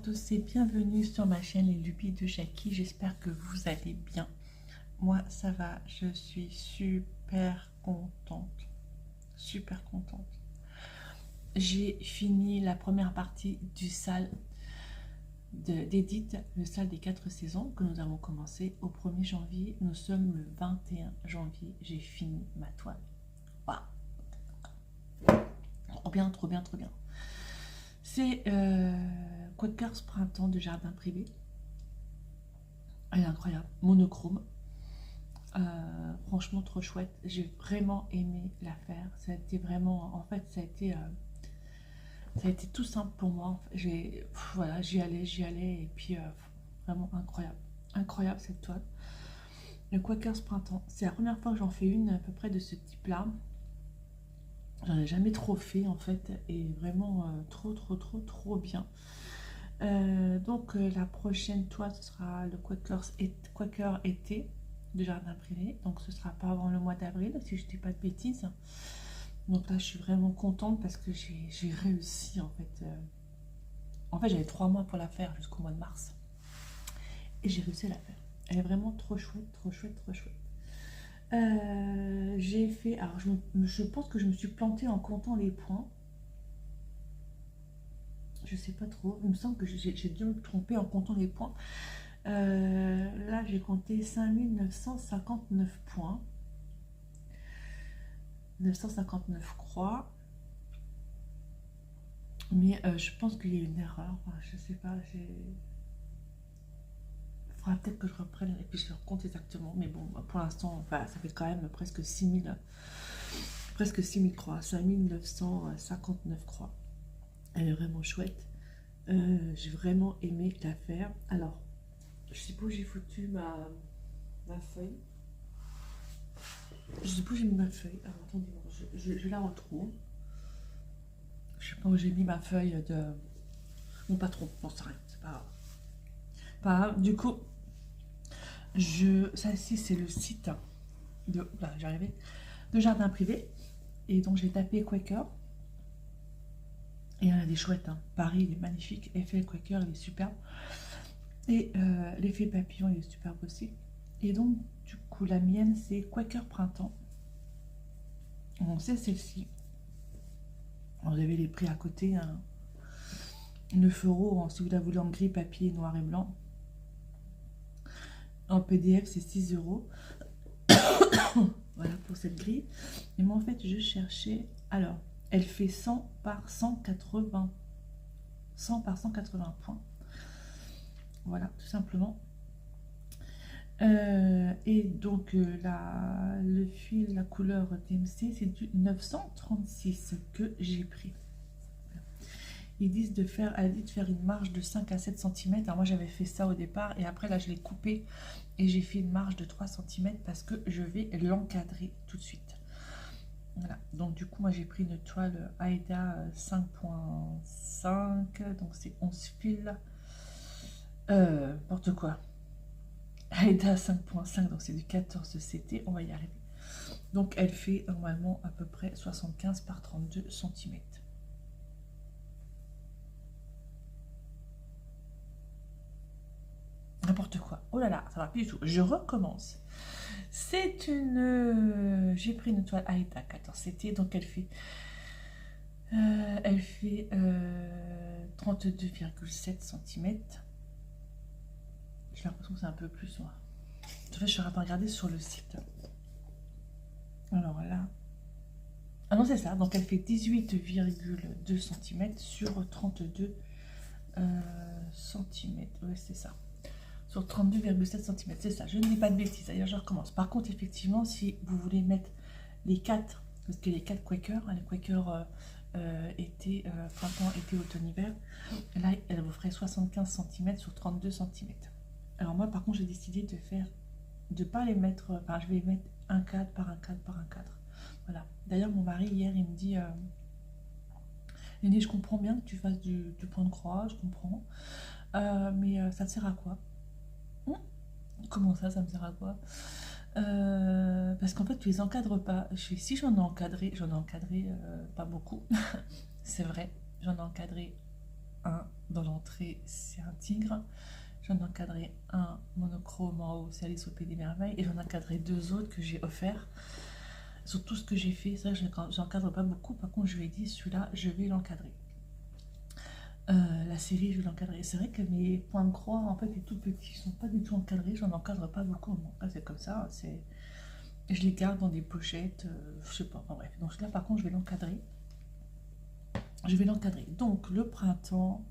tous et bienvenue sur ma chaîne Les Lubies de Jackie. J'espère que vous allez bien. Moi, ça va. Je suis super contente. Super contente. J'ai fini la première partie du salle d'Edith, le salle des 4 saisons que nous avons commencé au 1er janvier. Nous sommes le 21 janvier. J'ai fini ma toile. Waouh! Trop bien, trop bien, trop bien. C'est Quakers Printemps de Jardin Privé. Elle est incroyable, monochrome. Franchement trop chouette. J'ai vraiment aimé la faire. Ça a été vraiment, en fait, ça a été tout simple pour moi. Voilà, j'y allais et puis vraiment incroyable, incroyable cette toile. Le Quakers Printemps, c'est la première fois que j'en fais une à peu près de ce type-là. J'en ai jamais trop fait en fait, et vraiment trop bien. Donc la prochaine toile, ce sera le Quaker été de Jardin Privé. Donc ce sera pas avant le mois d'avril, si je dis pas de bêtises. Donc là, je suis vraiment contente parce que j'ai réussi en fait. En fait, j'avais 3 mois pour la faire jusqu'au mois de mars. Et j'ai réussi à la faire. Elle est vraiment trop chouette, trop chouette, trop chouette. J'ai fait... Alors, je pense que je me suis plantée en comptant les points. Je sais pas trop. Il me semble que j'ai dû me tromper en comptant les points. Là, j'ai compté 5959 points. 959 croix. Mais je pense qu'il y a une erreur. Enfin, je sais pas. Il faudra peut-être que je reprenne et puis je le recompte exactement. Mais bon, pour l'instant, enfin, ça fait quand même presque 6000 croix. 5959 croix. Elle est vraiment chouette. J'ai vraiment aimé la faire. Alors, je sais pas où j'ai foutu ma feuille. Je sais pas où j'ai mis ma feuille. Alors, attendez, je la retrouve. Je sais pas où j'ai mis ma feuille de mon patron. Non, c'est rien, c'est pas grave. Pas grave. Du coup, ça ici, c'est le site de... Là, j'arrivais. De Jardin Privé. Et donc, j'ai tapé Quaker. Et il y en a des chouettes. Hein. Paris, il est magnifique. Effet Quaker, il est superbe. Et l'effet papillon, il est superbe aussi. Et donc, du coup, la mienne, c'est Quaker Printemps. Bon, c'est celle-ci. Vous avez les prix à côté. Hein. 9 € si vous la voulez en gris, papier, noir et blanc. En PDF, c'est 6 €. Voilà pour cette grille. Et moi, en fait, je cherchais... Alors, elle fait 100 par 180. 100 par 180 points. Voilà, tout simplement. Et donc, le fil, la couleur TMC, c'est du 936 que j'ai pris. Ils disent elle dit de faire une marge de 5 à 7 cm. Alors moi, j'avais fait ça au départ. Et après, là, je l'ai coupé. Et j'ai fait une marge de 3 cm parce que je vais l'encadrer tout de suite. Voilà. Donc, du coup, moi, j'ai pris une toile Aida 5.5. Donc, c'est 11 fils. N'importe quoi. Aida 5.5. Donc, c'est du 14 CT. On va y arriver. Donc, elle fait normalement à peu près 75 par 32 cm. N'importe quoi. Oh là là, ça va plus du tout. Je recommence. C'est une... J'ai pris une toile Aida 14 CT, donc elle fait 32,7 cm. J'ai l'impression que c'est un peu plus, moi. En fait, je suis en train de regarder sur le site. Alors là... Ah non, c'est ça. Donc elle fait 18,2 cm sur 32 cm. Ouais, c'est ça. Sur 32,7 cm, c'est ça, je ne dis pas de bêtises, d'ailleurs je recommence. Par contre, effectivement, si vous voulez mettre les 4, parce que les 4 Quakers, les Quakers été, printemps, été, automne, hiver, là, elle vous ferait 75 cm sur 32 cm. Alors moi, par contre, j'ai décidé de pas les mettre, enfin, je vais les mettre un cadre par un cadre par un cadre. Voilà. D'ailleurs, mon mari, hier, il me dit, je comprends bien que tu fasses du point de croix, je comprends, mais ça te sert à quoi? Comment ça me sert à quoi? Parce qu'en fait, tu les encadres pas. Si j'en ai encadré pas beaucoup. C'est vrai, j'en ai encadré un dans l'entrée, c'est un tigre. J'en ai encadré un monochrome en haut, c'est Alice au Pays des Merveilles. Et j'en ai encadré deux autres que j'ai offerts. Sur tout ce que j'ai fait, c'est vrai que j'encadre pas beaucoup. Par contre, je lui ai dit, celui-là, je vais l'encadrer. La série, je vais l'encadrer. C'est vrai que mes points de croix, en fait, les tout petits, ils sont pas du tout encadrés. J'en encadre pas beaucoup. Bon, c'est comme ça. Je les garde dans des pochettes. Je sais pas. Enfin, bref. Donc là, par contre, je vais l'encadrer. Je vais l'encadrer. Donc, le printemps,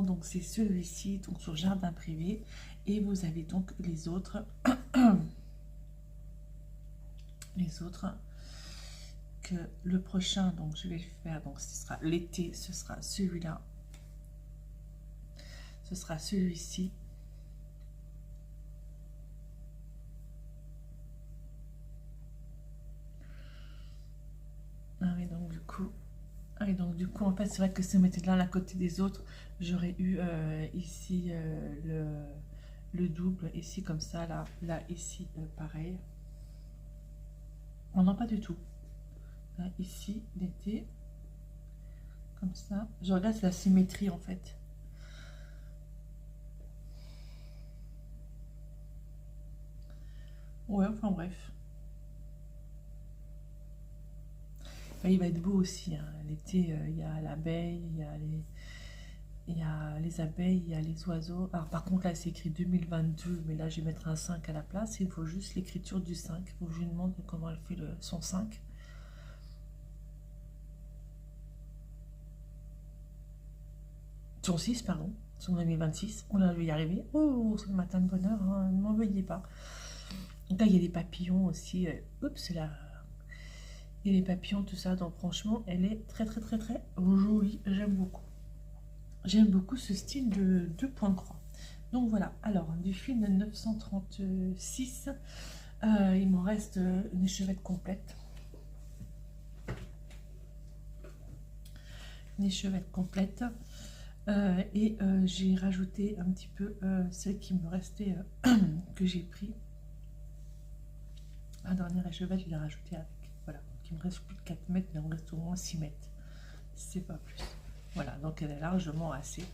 donc c'est celui-ci, donc sur jardin privé. Et vous avez donc les autres. Que le prochain, donc je vais le faire, donc ce sera l'été, ce sera celui-là, ce sera celui-ci, et donc du coup en fait c'est vrai que si on mettait l'un à côté des autres, j'aurais eu ici le double, ici comme ça, là ici pareil. Oh non, pas du tout. Là, ici l'été comme ça, je regarde, c'est la symétrie en fait. Ouais, enfin bref. Enfin, il va être beau aussi, hein. L'été, il y a l'abeille, il y a les abeilles, il y a les oiseaux. Alors par contre là c'est écrit 2022, mais là je vais mettre un 5 à la place. Il faut juste l'écriture du 5. Il faut que je lui demande comment elle fait son 5. Son 6, pardon. Son 2026. On va y arriver. Oh, c'est le matin de bonheur, hein. Ne m'en veuillez pas. Donc là il y a des papillons aussi. Oups, c'est là. Il y a les papillons, tout ça. Donc franchement, elle est très très très très jolie. J'aime beaucoup. J'aime beaucoup ce style de deux points de croix. Donc voilà, alors du fil de 936, il m'en reste une échevette complète. Une échevette complète. Et j'ai rajouté un petit peu celle qui me restait, que j'ai pris. La dernière échevette, je l'ai rajoutée avec. Voilà, donc il me reste plus de 4 mètres, mais il me reste au moins 6 mètres. C'est pas plus. Voilà, donc elle est largement assez,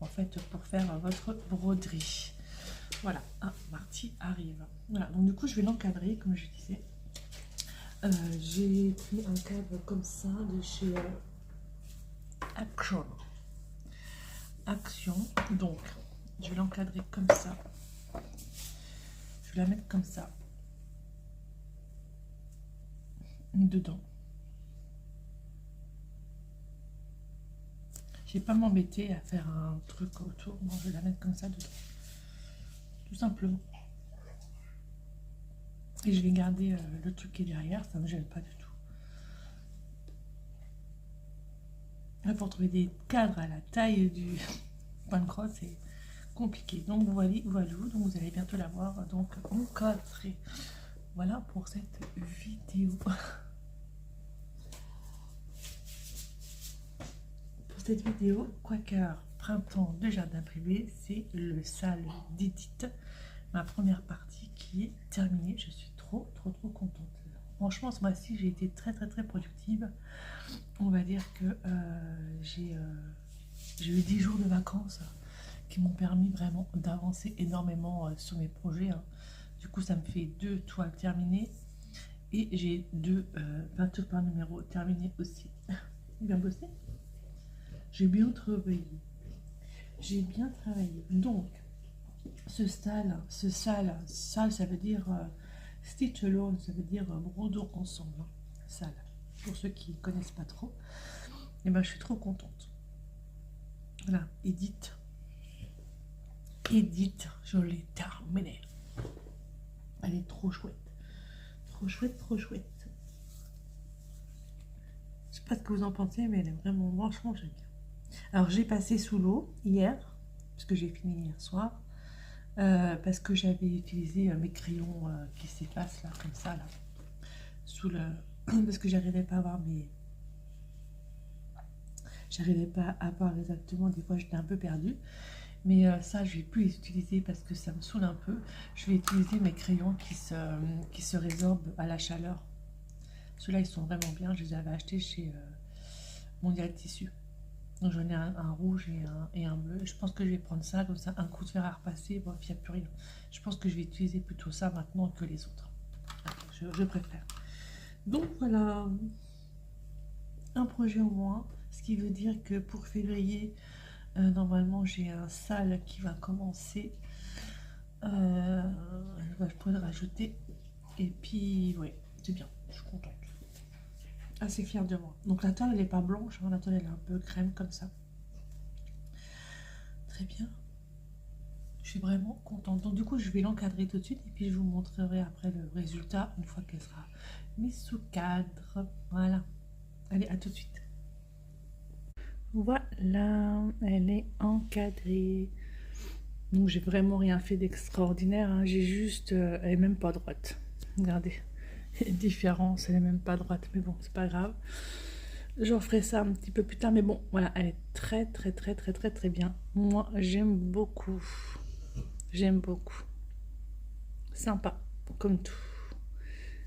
en fait, pour faire votre broderie. Voilà, Marty arrive. Voilà, donc du coup, je vais l'encadrer, comme je disais. J'ai pris un cadre comme ça de chez Action. Donc, je vais l'encadrer comme ça. Je vais la mettre comme ça. Dedans. Je vais pas m'embêter à faire un truc autour. Non, je vais la mettre comme ça dedans. Tout simplement. Et je vais garder le truc qui est derrière, ça ne me gêne pas du tout. Là, pour trouver des cadres à la taille du point de croix, c'est compliqué. Donc voilà, donc vous allez bientôt la voir donc encadrée. Voilà pour cette vidéo. Pour cette vidéo, Quaker printemps de jardin privé, c'est le salle d'Edith, ma première partie qui est terminée. Je suis trop contente. Franchement, ce mois-ci, j'ai été très productive. On va dire que j'ai eu 10 jours de vacances qui m'ont permis vraiment d'avancer énormément sur mes projets, hein. Du coup, ça me fait 2 toiles terminées et j'ai 2 peintures par numéro terminées aussi. Bien bossé. J'ai bien travaillé. J'ai bien travaillé. Donc, ce salle, ça veut dire stitch alone, ça veut dire brodons ensemble, hein. Salle. Pour ceux qui ne connaissent pas trop, et ben je suis trop contente. Voilà, Edith, je l'ai terminée. Elle est trop chouette, trop chouette. Je sais pas ce que vous en pensez, mais elle est vraiment, franchement, j'aime bien. Alors j'ai passé sous l'eau hier, parce que j'ai fini hier soir, parce que j'avais utilisé mes crayons qui s'effacent là, comme ça, là, sous le... parce que j'arrivais pas à voir mes... J'arrivais pas à voir exactement, des fois j'étais un peu perdue. Mais ça, je vais plus les utiliser parce que ça me saoule un peu. Je vais utiliser mes crayons qui se résorbent à la chaleur. Ceux-là, ils sont vraiment bien. Je les avais achetés chez Mondial Tissu. Donc j'en ai un rouge et un bleu. Je pense que je vais prendre ça, comme ça, un coup de fer à repasser, bon, il n'y a plus rien. Je pense que je vais utiliser plutôt ça maintenant que les autres. Je préfère. Donc voilà, un projet au moins, ce qui veut dire que pour février, normalement j'ai un sale qui va commencer. Je pourrais le rajouter. Et puis, ouais, c'est bien, je suis contente. Assez fière de moi. Donc la toile, elle n'est pas blanche, hein, la toile, elle est un peu crème comme ça. Très bien. Je suis vraiment contente. Donc du coup, je vais l'encadrer tout de suite et puis je vous montrerai après le résultat une fois qu'elle sera mise sous cadre. Voilà. Allez, à tout de suite. Voilà, elle est encadrée. Donc j'ai vraiment rien fait d'extraordinaire, hein. J'ai juste, elle est même pas droite. Regardez, différence, elle est même pas droite, mais bon, c'est pas grave. Je referai ça un petit peu plus tard, mais bon, voilà, elle est très très bien. Moi, j'aime beaucoup. J'aime beaucoup. Sympa, comme tout.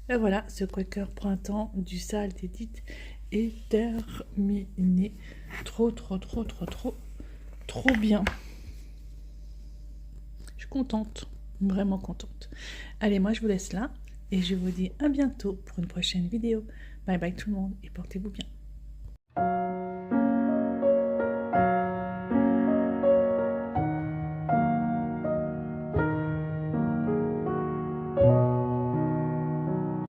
Et voilà, ce Quaker printemps du Sale d'Edith est terminé. Trop bien. Je suis contente, vraiment contente. Allez, moi je vous laisse là et je vous dis à bientôt pour une prochaine vidéo. Bye bye tout le monde et portez-vous bien.